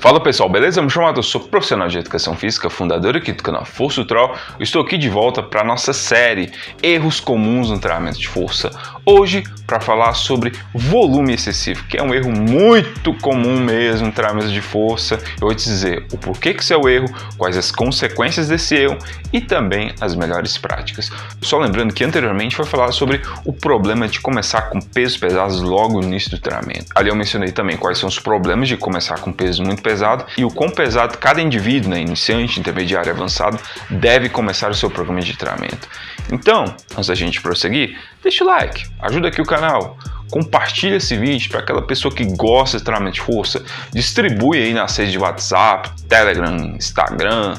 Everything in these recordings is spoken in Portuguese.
Fala pessoal, beleza? Me chamo Matheus, sou profissional de educação física, fundador aqui do canal Força Ultral. Estou aqui de volta para a nossa série Erros Comuns no Treinamento de Força. Hoje para falar sobre volume excessivo, que é um erro muito comum mesmo no treinamento de força. Eu vou te dizer o porquê que isso é o erro, quais as consequências desse erro e também as melhores práticas. Só lembrando que anteriormente foi falar sobre o problema de começar com pesos pesados logo no início do treinamento. Ali eu mencionei também quais são os problemas de começar com pesos muito pesado e o quão pesado cada indivíduo, iniciante, intermediário e avançado, deve começar o seu programa de treinamento. Então, antes da gente prosseguir, deixa o like, ajuda aqui o canal, compartilha esse vídeo para aquela pessoa que gosta de treinamento de força, distribui aí nas redes de WhatsApp, Telegram, Instagram,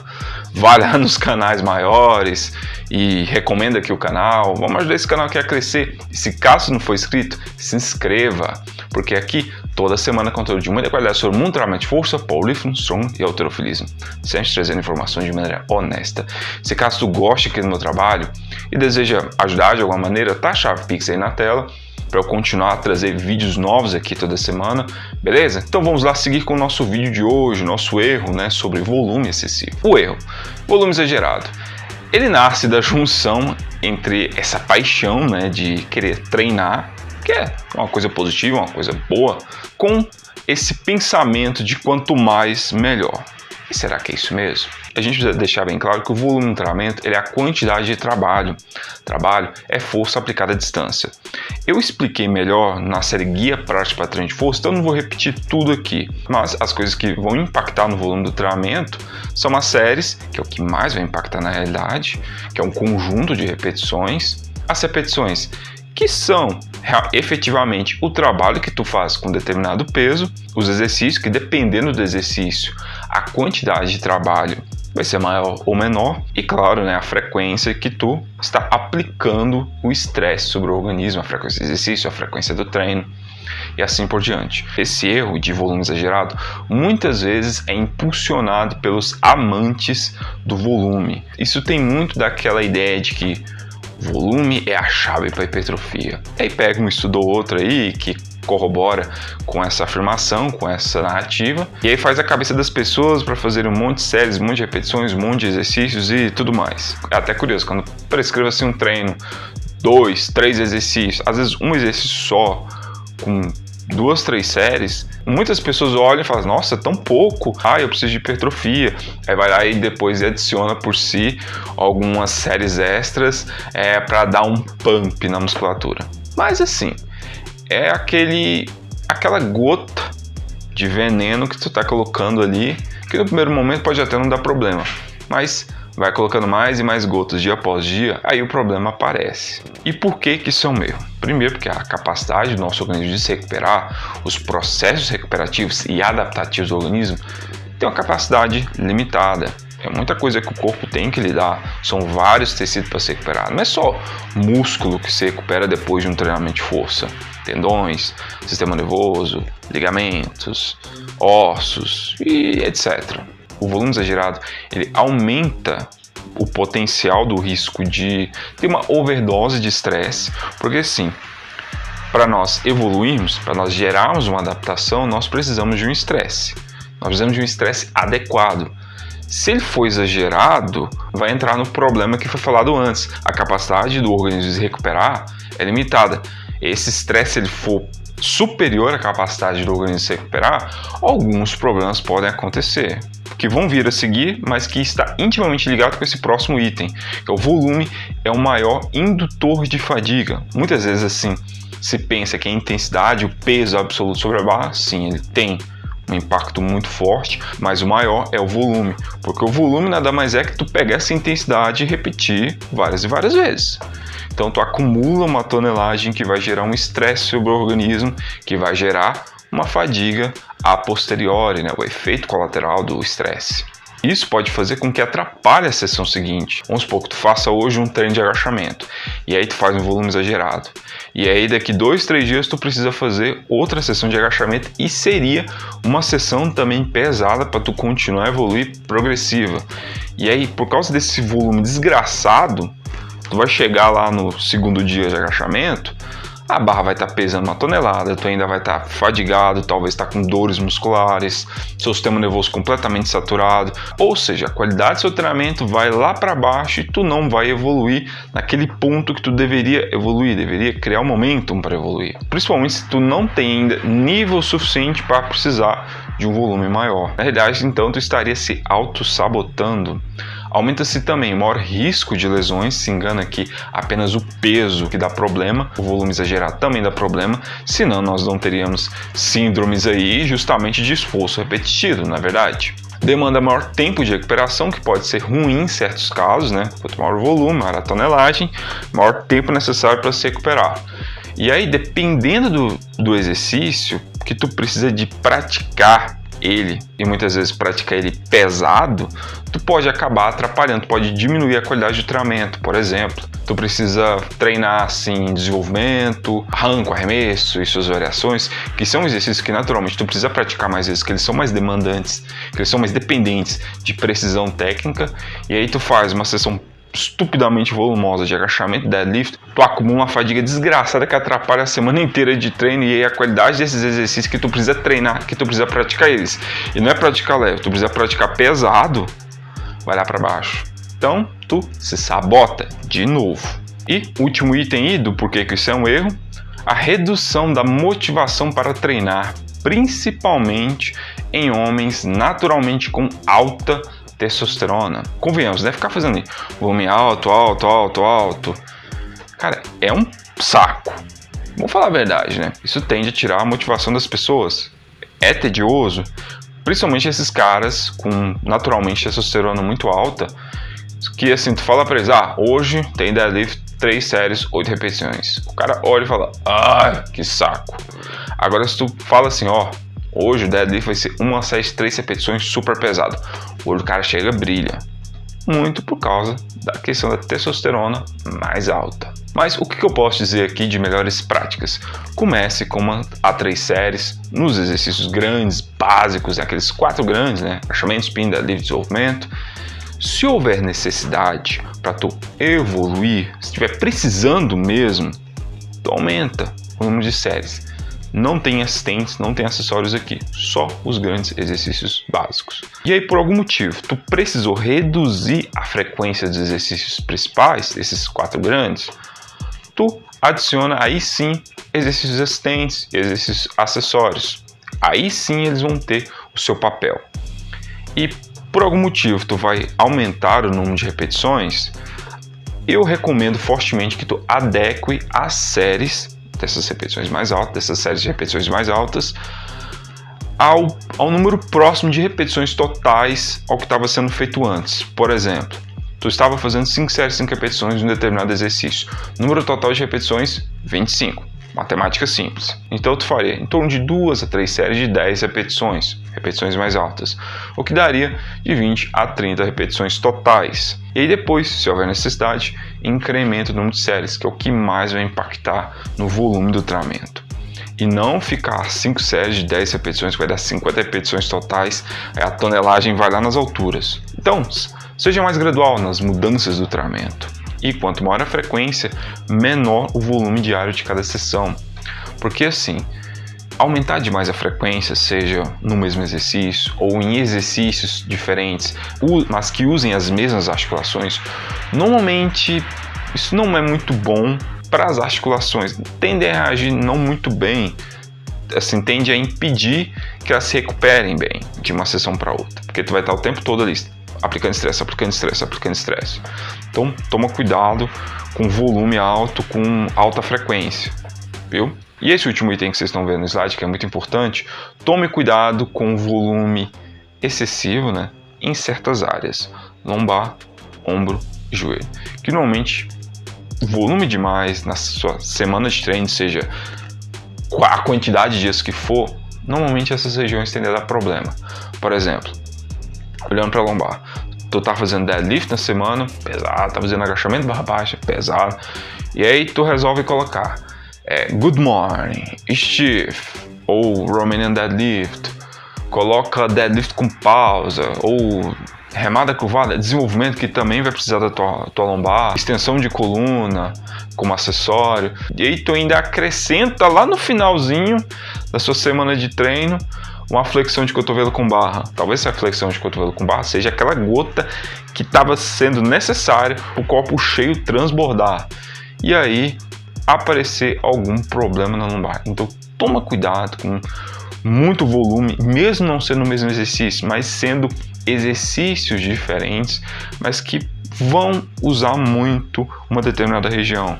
vai lá nos canais maiores e recomenda aqui o canal. Vamos ajudar esse canal aqui a crescer. E se caso não for inscrito, se inscreva, porque aqui toda semana conteúdo de muita qualidade sobre mundo, treinamento de força, powerlifting, strong e halterofilismo, sempre trazendo informações de maneira honesta. Se caso tu gosta aqui do meu trabalho e deseja ajudar de alguma maneira, tá a chave Pix aí na tela para eu continuar a trazer vídeos novos aqui toda semana, beleza? Então vamos lá seguir com o nosso vídeo de hoje, nosso erro, sobre volume excessivo. O erro, volume exagerado. Ele nasce da junção entre essa paixão, de querer treinar, que é uma coisa positiva, uma coisa boa, com esse pensamento de quanto mais, melhor. E será que é isso mesmo? A gente precisa deixar bem claro que o volume no treinamento é a quantidade de trabalho. Trabalho é força aplicada à distância. Eu expliquei melhor na série Guia Prática para Treino de Força, então eu não vou repetir tudo aqui. Mas as coisas que vão impactar no volume do treinamento são as séries, que é o que mais vai impactar na realidade, que é um conjunto de repetições. As repetições que são efetivamente o trabalho que tu faz com determinado peso, os exercícios que, dependendo do exercício, a quantidade de trabalho vai ser maior ou menor, e claro, a frequência que tu está aplicando o estresse sobre o organismo, a frequência do exercício, a frequência do treino e assim por diante. Esse erro de volume exagerado muitas vezes é impulsionado pelos amantes do volume. Isso tem muito daquela ideia de que volume é a chave para a hipertrofia. Aí pega um estudo ou outro aí que corrobora com essa afirmação, com essa narrativa, e aí faz a cabeça das pessoas para fazer um monte de séries, um monte de repetições, um monte de exercícios e tudo mais. É até curioso, quando prescreva assim um treino, 2, 3 exercícios, às vezes um exercício só, com 2, 3 séries, muitas pessoas olham e falam, nossa, é tão pouco, eu preciso de hipertrofia. Aí vai lá e depois adiciona por si algumas séries extras para dar um pump na musculatura. Mas assim, é aquela gota de veneno que tu tá colocando ali, que no primeiro momento pode até não dar problema, mas vai colocando mais e mais gotas dia após dia, aí o problema aparece. E por que isso é um erro? Primeiro, porque a capacidade do nosso organismo de se recuperar, os processos recuperativos e adaptativos do organismo, tem uma capacidade limitada. É muita coisa que o corpo tem que lidar, são vários tecidos para se recuperar. Não é só músculo que se recupera depois de um treinamento de força. Tendões, sistema nervoso, ligamentos, ossos e etc. O volume exagerado, ele aumenta o potencial do risco de ter uma overdose de estresse, porque assim, para nós evoluirmos, para nós gerarmos uma adaptação, nós precisamos de um estresse. Nós precisamos de um estresse adequado. Se ele for exagerado, vai entrar no problema que foi falado antes. A capacidade do organismo de se recuperar é limitada. Esse estresse, se ele for superior à capacidade do organismo de se recuperar, alguns problemas podem acontecer, que vão vir a seguir, mas que está intimamente ligado com esse próximo item, que é o volume é o maior indutor de fadiga. Muitas vezes assim, se pensa que a intensidade, o peso absoluto sobre a barra, sim, ele tem um impacto muito forte, mas o maior é o volume, porque o volume nada mais é que tu pegar essa intensidade e repetir várias e várias vezes. Então tu acumula uma tonelagem que vai gerar um estresse sobre o organismo, que vai gerar uma fadiga a posteriori, o efeito colateral do estresse. Isso pode fazer com que atrapalhe a sessão seguinte. Vamos supor que tu faça hoje um treino de agachamento, e aí tu faz um volume exagerado. E aí daqui 2, 3 dias tu precisa fazer outra sessão de agachamento, e seria uma sessão também pesada para tu continuar a evoluir progressiva. E aí, por causa desse volume desgraçado, tu vai chegar lá no segundo dia de agachamento, a barra vai estar pesando 1 tonelada, tu ainda vai estar fadigado, talvez estar com dores musculares, seu sistema nervoso completamente saturado, ou seja, a qualidade do seu treinamento vai lá para baixo e tu não vai evoluir naquele ponto que tu deveria evoluir, deveria criar um momentum para evoluir, principalmente se tu não tem ainda nível suficiente para precisar de um volume maior. Na realidade, então, tu estaria se auto-sabotando. Aumenta-se também o maior risco de lesões, se engana que apenas o peso que dá problema, o volume exagerado também dá problema, senão nós não teríamos síndromes aí justamente de esforço repetitivo, não é verdade? Demanda maior tempo de recuperação, que pode ser ruim em certos casos, né? Quanto maior o volume, maior a tonelagem, maior tempo necessário para se recuperar. E aí, dependendo do exercício que tu precisa de praticar ele, e muitas vezes praticar ele pesado, tu pode acabar atrapalhando, tu pode diminuir a qualidade do treinamento. Por exemplo, tu precisa treinar assim desenvolvimento, arranco, arremesso e suas variações, que são exercícios que naturalmente tu precisa praticar mais vezes, que eles são mais demandantes, que eles são mais dependentes de precisão técnica, e aí tu faz uma sessão estupidamente volumosa de agachamento, deadlift, tu acumula uma fadiga desgraçada que atrapalha a semana inteira de treino, e aí a qualidade desses exercícios que tu precisa treinar, que tu precisa praticar eles, e não é praticar leve, tu precisa praticar pesado, vai lá para baixo. Então tu se sabota de novo. E último item aí do porquê que isso é um erro, a redução da motivação para treinar, principalmente em homens naturalmente com alta testosterona. Convenhamos, deve ficar fazendo volume alto. Cara, é um saco. Vamos falar a verdade, né? Isso tende a tirar a motivação das pessoas. É tedioso, principalmente esses caras com naturalmente testosterona muito alta, que assim, tu fala pra eles, hoje tem deadlift 3 séries, 8 repetições. O cara olha e fala, que saco. Agora se tu fala assim, hoje o deadlift vai ser 1 série de 3 repetições super pesado, o olho do cara chega, brilha. Muito por causa da questão da testosterona mais alta. Mas o que eu posso dizer aqui de melhores práticas? Comece com uma a 3 séries nos exercícios grandes, básicos, aqueles 4 grandes, né? Agachamento, spin, deadlift, desenvolvimento. Se houver necessidade para tu evoluir, se estiver precisando mesmo, tu aumenta o número de séries. Não tem assistentes, não tem acessórios aqui, só os grandes exercícios básicos. E aí, por algum motivo, tu precisou reduzir a frequência dos exercícios principais, esses 4 grandes, tu adiciona aí sim exercícios assistentes e exercícios acessórios. Aí sim eles vão ter o seu papel. E por algum motivo tu vai aumentar o número de repetições, eu recomendo fortemente que tu adeque as séries dessas repetições mais altas, dessas séries de repetições mais altas, ao número próximo de repetições totais ao que estava sendo feito antes. Por exemplo, tu estava fazendo 5 séries, 5 repetições de um determinado exercício. Número total de repetições, 25. Matemática simples. Então tu faria em torno de 2 a 3 séries de 10 repetições mais altas, o que daria de 20 a 30 repetições totais. E aí depois, se houver necessidade, incrementa o número de séries, que é o que mais vai impactar no volume do treinamento. E não ficar 5 séries de 10 repetições, que vai dar 50 repetições totais, aí a tonelagem vai lá nas alturas. Então, seja mais gradual nas mudanças do treinamento. E quanto maior a frequência, menor o volume diário de cada sessão. Porque assim, aumentar demais a frequência, seja no mesmo exercício ou em exercícios diferentes, mas que usem as mesmas articulações, normalmente isso não é muito bom para as articulações. Tende a reagir não muito bem, assim, tende a impedir que elas se recuperem bem de uma sessão para outra. Porque tu vai estar o tempo todo ali aplicando estresse. Então, toma cuidado com volume alto, com alta frequência, viu? E esse último item que vocês estão vendo no slide, que é muito importante, tome cuidado com o volume excessivo, né, em certas áreas, lombar, ombro e joelho, que normalmente volume demais na sua semana de treino, seja a quantidade de dias que for, normalmente essas regiões tendem a dar problema. Por exemplo, olhando para a lombar, tu tá fazendo deadlift na semana, pesado, tá fazendo agachamento barra baixa, pesado, e aí tu resolve colocar good morning, stiff, ou Romanian deadlift, coloca deadlift com pausa, ou remada curvada, desenvolvimento que também vai precisar da tua lombar, extensão de coluna como acessório, e aí tu ainda acrescenta lá no finalzinho da sua semana de treino uma flexão de cotovelo com barra. Talvez essa flexão de cotovelo com barra seja aquela gota que estava sendo necessária para o copo cheio transbordar, e aí aparecer algum problema na lombar. Então toma cuidado com muito volume, mesmo não sendo o mesmo exercício, mas sendo exercícios diferentes, mas que vão usar muito uma determinada região,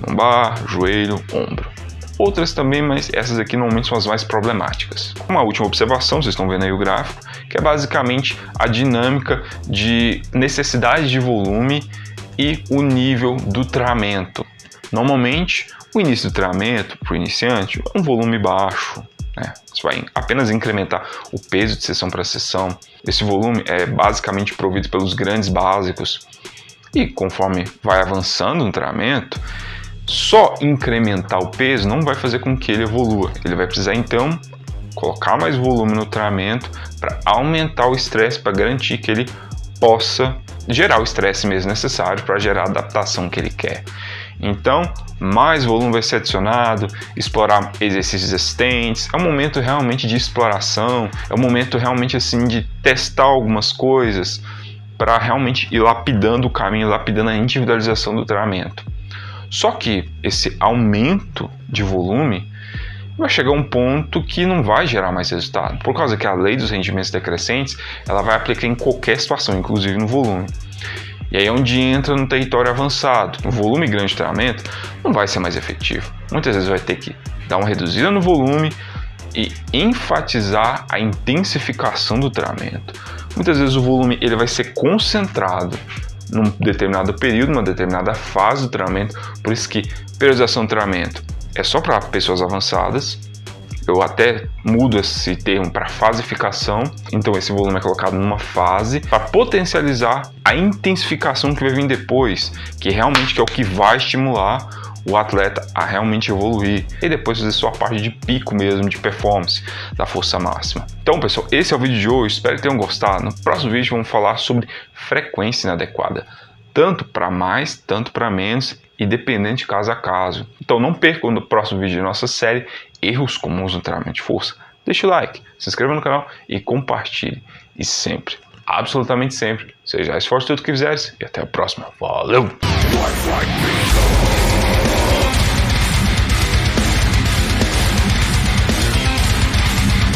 lombar, joelho, ombro. Outras também, mas essas aqui normalmente são as mais problemáticas. Uma última observação, vocês estão vendo aí o gráfico, que é basicamente a dinâmica de necessidade de volume e o nível do treinamento. Normalmente, o início do treinamento para o iniciante é um volume baixo, né? Você vai apenas incrementar o peso de sessão para sessão. Esse volume é basicamente provido pelos grandes básicos. E conforme vai avançando no treinamento, só incrementar o peso não vai fazer com que ele evolua. Ele vai precisar então colocar mais volume no treinamento para aumentar o estresse, para garantir que ele possa gerar o estresse mesmo necessário para gerar a adaptação que ele quer. Então, mais volume vai ser adicionado, explorar exercícios existentes. É um momento realmente de exploração, é um momento realmente assim de testar algumas coisas para realmente ir lapidando o caminho, lapidando a individualização do treinamento. Só que esse aumento de volume vai chegar a um ponto que não vai gerar mais resultado, por causa que a lei dos rendimentos decrescentes ela vai aplicar em qualquer situação, inclusive no volume. E aí é onde entra no território avançado. Um volume grande de treinamento não vai ser mais efetivo. Muitas vezes vai ter que dar uma reduzida no volume e enfatizar a intensificação do treinamento. Muitas vezes o volume ele vai ser concentrado num determinado período, numa determinada fase do treinamento. Por isso que periodização do treinamento é só para pessoas avançadas. Eu até mudo esse termo para fasificação, então esse volume é colocado numa fase para potencializar a intensificação que vai vir depois, que realmente é o que vai estimular o atleta a realmente evoluir e depois fazer sua parte de pico mesmo, de performance, da força máxima. Então pessoal, esse é o vídeo de hoje, espero que tenham gostado. No próximo vídeo vamos falar sobre frequência inadequada, tanto para mais, tanto para menos e dependente de caso a caso. Então não percam no próximo vídeo da nossa série Erros Comuns no Treinamento de Força. Deixe o like, se inscreva no canal e compartilhe. E sempre, absolutamente sempre, seja esforço tudo que fizeres e até a próxima. Valeu!